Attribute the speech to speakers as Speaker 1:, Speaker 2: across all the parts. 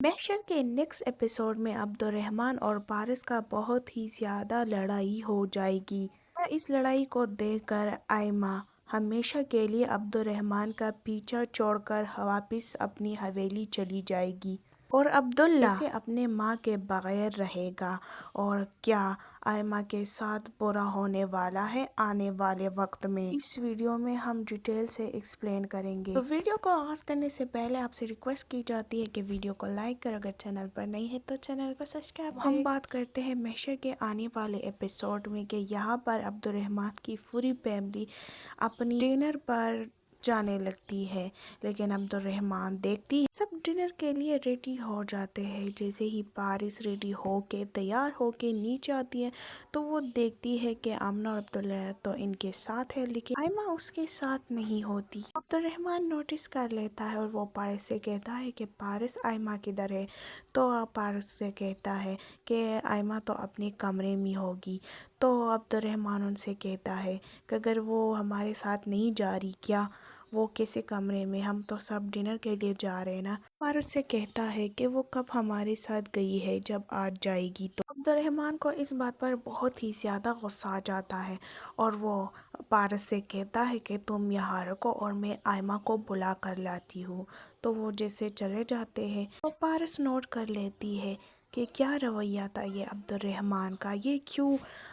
Speaker 1: محشر کے next episode میں عبد الرحمن اور پارس کا بہت ہی زیادہ لڑائی ہو جائے گی اور اس لڑائی کو دیکھ کر آئمہ ہمیشہ کے لیے عبد الرحمن کا پیچھا چھوڑ کر واپس اپنی حویلی چلی جائے گی اور عبداللہ کیسے اپنے ماں کے بغیر رہے گا اور کیا آئمہ کے ساتھ برا ہونے والا ہے آنے والے وقت میں، اس ویڈیو میں ہم ڈیٹیل سے ایکسپلین کریں گے۔ تو ویڈیو کو آغاز کرنے سے پہلے آپ سے ریکویسٹ کی جاتی ہے کہ ویڈیو کو لائک کرو، اگر چینل پر نہیں ہے تو چینل کو سبسکرائب کریں۔ ہم بات کرتے ہیں محشر کے آنے والے ایپیسوڈ میں کہ یہاں پر عبد الرحمن کی پوری فیملی اپنی ڈنر پر جانے لگتی ہے، لیکن عبد الرحمن دیکھتی ہے سب ڈنر کے لیے ریڈی ہو جاتے ہیں۔ جیسے ہی پارس ریڈی ہو کے تیار ہو کے نیچے آتی ہے تو وہ دیکھتی ہے کہ آمنہ اور عبداللہ تو ان کے ساتھ ہے لیکن آئمہ اس کے ساتھ نہیں ہوتی۔ عبد الرحمن نوٹس کر لیتا ہے اور وہ پارس سے کہتا ہے کہ پارس آئمہ کدھر ہے، تو پارس سے کہتا ہے کہ آئمہ تو اپنے کمرے میں ہوگی۔ تو عبد الرحمن ان سے کہتا ہے کہ اگر وہ ہمارے ساتھ نہیں جا رہی کیا، وہ کیسے کمرے میں، ہم تو سب ڈنر کے لیے جا رہے ہیں نا۔ پارس سے کہتا ہے کہ وہ کب ہمارے ساتھ گئی ہے، جب آج جائے گی تو عبد الرحمن کو اس بات پر بہت ہی زیادہ غصہ آ جاتا ہے اور وہ پارس سے کہتا ہے کہ تم یہاں رکو اور میں آئمہ کو بلا کر لاتی ہوں۔ تو وہ جیسے چلے جاتے ہیں تو پارس نوٹ کر لیتی ہے کہ کیا رویہ تھا یہ عبد الرحمن کا، یہ کیوں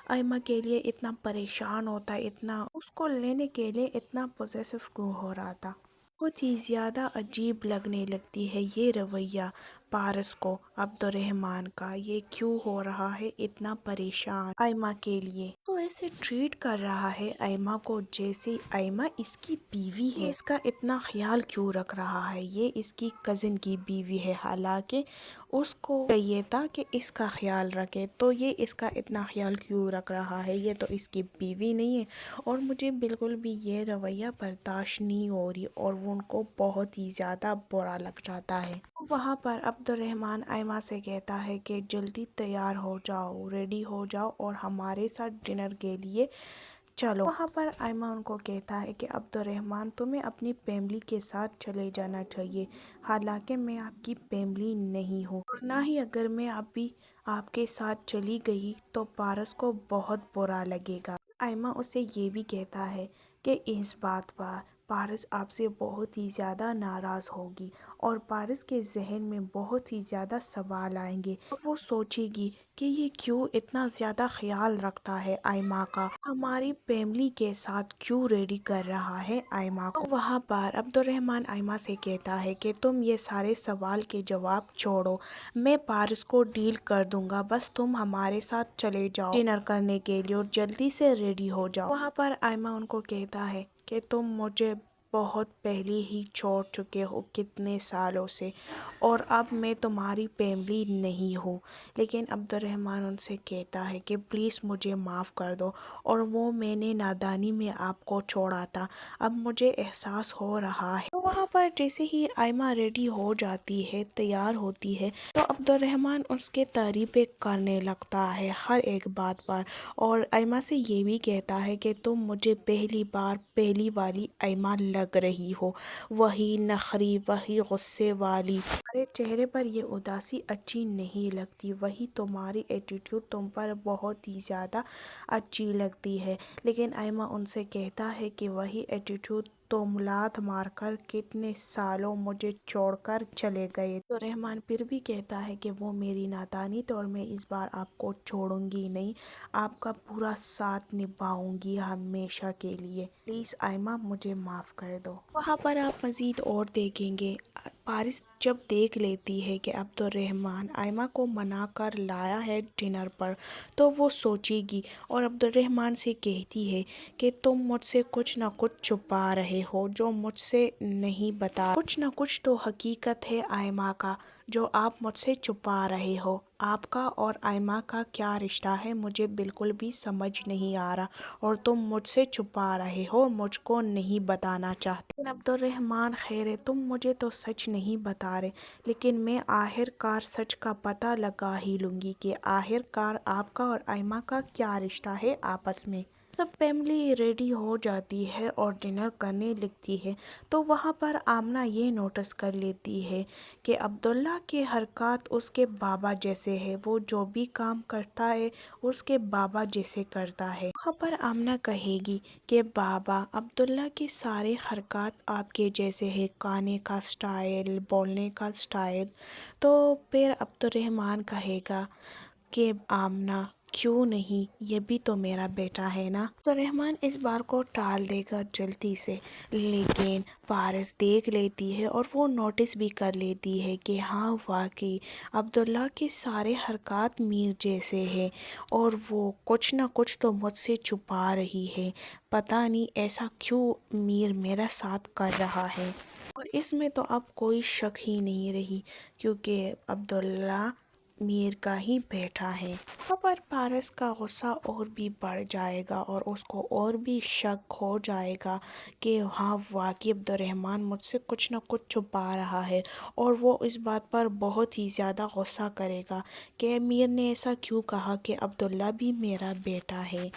Speaker 1: آئمہ کے لیے اتنا پریشان ہوتا ہے، اتنا اس کو لینے کے لیے اتنا پوزیسو کیوں ہو رہا تھا۔ بہت ہی زیادہ عجیب لگنے لگتی ہے یہ رویہ پارس کو عبد الرحمن کا، یہ کیوں ہو رہا ہے اتنا پریشان آئمہ کے لیے، تو ایسے ٹریٹ کر رہا ہے آئمہ کو جیسے آئمہ اس کی بیوی ہے، اس کا اتنا خیال کیوں رکھ رہا ہے، یہ اس کی کزن کی بیوی ہے، حالانکہ اس کو چاہیے تھا کہ اس کا خیال رکھے، تو یہ اس کا اتنا خیال کیوں رکھ رہا ہے، یہ تو اس کی بیوی نہیں ہے۔ اور مجھے بالکل بھی یہ رویہ برداشت نہیں ہو رہی اور وہ ان کو بہت ہی زیادہ برا لگ جاتا ہے۔ وہاں پر عبد الرحمن آئمہ سے کہتا ہے کہ جلدی تیار ہو جاؤ، ریڈی ہو جاؤ اور ہمارے ساتھ ڈنر کے لیے چلو۔ وہاں پر آئمہ ان کو کہتا ہے کہ عبد الرحمن تمہیں اپنی فیملی کے ساتھ چلے جانا چاہیے، حالانکہ میں آپ کی فیملی نہیں ہوں، اور نہ ہی اگر میں ابھی آپ کے ساتھ چلی گئی تو پارس کو بہت برا لگے گا۔ آئمہ اسے یہ بھی کہتا ہے کہ اس بات پر پارس آپ سے بہت ہی زیادہ ناراض ہوگی اور پارس کے ذہن میں بہت ہی زیادہ سوال آئیں گے اور وہ سوچے گی کہ یہ کیوں اتنا زیادہ خیال رکھتا ہے آئمہ کا، ہماری فیملی کے ساتھ کیوں ریڈی کر رہا ہے آئمہ کو۔ وہاں پر عبد الرحمن آئمہ سے کہتا ہے کہ تم یہ سارے سوال کے جواب چھوڑو، میں پارس کو ڈیل کر دوں گا، بس تم ہمارے ساتھ چلے جاؤ ڈنر کرنے کے لیے اور جلدی سے ریڈی ہو جاؤ۔ وہاں پر آئمہ ان کو کہتا ہے کہ تم مجھے بہت پہلے ہی چھوڑ چکے ہو کتنے سالوں سے اور اب میں تمہاری فیملی نہیں ہوں، لیکن عبد الرحمن ان سے کہتا ہے کہ پلیز مجھے معاف کر دو اور وہ میں نے نادانی میں آپ کو چھوڑا تھا، اب مجھے احساس ہو رہا ہے۔ تو وہاں پر جیسے ہی آئمہ ریڈی ہو جاتی ہے، تیار ہوتی ہے، تو عبد الرحمن اس کے تعریفیں کرنے لگتا ہے ہر ایک بات پر اور آئمہ سے یہ بھی کہتا ہے کہ تم مجھے پہلی بار پہلی والی آئمہ لگ رہی ہو، وہی نخری، وہی غصے والی، تمہارے چہرے پر یہ اداسی اچھی نہیں لگتی، وہی تمہاری ایٹیٹیوڈ تم پر بہت ہی زیادہ اچھی لگتی ہے۔ لیکن آئمہ ان سے کہتا ہے کہ وہی ایٹیٹیوڈ تم لات مار کر کتنے سالوں مجھے چھوڑ کر چلے گئے، تو رحمان پھر بھی کہتا ہے کہ وہ میری نادانی تھی اور میں اس بار آپ کو چھوڑوں گی نہیں، آپ کا پورا ساتھ نبھاؤں گی ہمیشہ کے لیے، پلیز آئمہ مجھے معاف کر دو۔ وہاں پر آپ مزید اور دیکھیں گے پارس جب دیکھ لیتی ہے کہ عبد الرحمن آئمہ کو منا کر لایا ہے ڈنر پر تو وہ سوچے گی اور عبد الرحمن سے کہتی ہے کہ تم مجھ سے کچھ نہ کچھ چھپا رہے ہو جو مجھ سے نہیں بتا، کچھ نہ کچھ تو حقیقت ہے آئمہ کا جو آپ مجھ سے چھپا رہے ہو، آپ کا اور آئمہ کا کیا رشتہ ہے مجھے بالکل بھی سمجھ نہیں آ رہا اور تم مجھ سے چھپا رہے ہو، مجھ کو نہیں بتانا چاہتے۔ لیکن عبد الرحمن خیر ہے، تم مجھے تو سچ نہیں بتا رہے، لیکن میں آخر کار سچ کا پتہ لگا ہی لوں گی کہ آخر کار آپ کا اور آئمہ کا کیا رشتہ ہے آپس میں۔ سب فیملی ریڈی ہو جاتی ہے اور ڈنر کرنے لگتی ہے تو وہاں پر آمنہ یہ نوٹس کر لیتی ہے کہ عبداللہ کی حرکات اس کے بابا جیسے ہے، وہ جو بھی کام کرتا ہے اس کے بابا جیسے کرتا ہے۔ وہاں پر آمنہ کہے گی کہ بابا عبداللہ کی سارے حرکات آپ کے جیسے ہے، کھانے کا سٹائل، بولنے کا سٹائل۔ تو پھر عبد الرحمن کہے گا کہ آمنہ کیوں نہیں، یہ بھی تو میرا بیٹا ہے نا۔ تو رحمان اس بار کو ٹال دے گا جلدی سے، لیکن پارس دیکھ لیتی ہے اور وہ نوٹس بھی کر لیتی ہے کہ ہاں واقعی عبداللہ کی سارے حرکات میر جیسے ہیں اور وہ کچھ نہ کچھ تو مجھ سے چھپا رہی ہے، پتہ نہیں ایسا کیوں میر میرا ساتھ کر رہا ہے۔ اور اس میں تو اب کوئی شک ہی نہیں رہی کیونکہ عبداللہ میر کا ہی بیٹا ہے۔ وہاں پر پارس کا غصہ اور بھی بڑھ جائے گا اور اس کو اور بھی شک ہو جائے گا کہ ہاں واقعی عبد الرحمن مجھ سے کچھ نہ کچھ چھپا رہا ہے، اور وہ اس بات پر بہت ہی زیادہ غصہ کرے گا کہ میر نے ایسا کیوں کہا کہ عبداللہ بھی میرا بیٹا ہے۔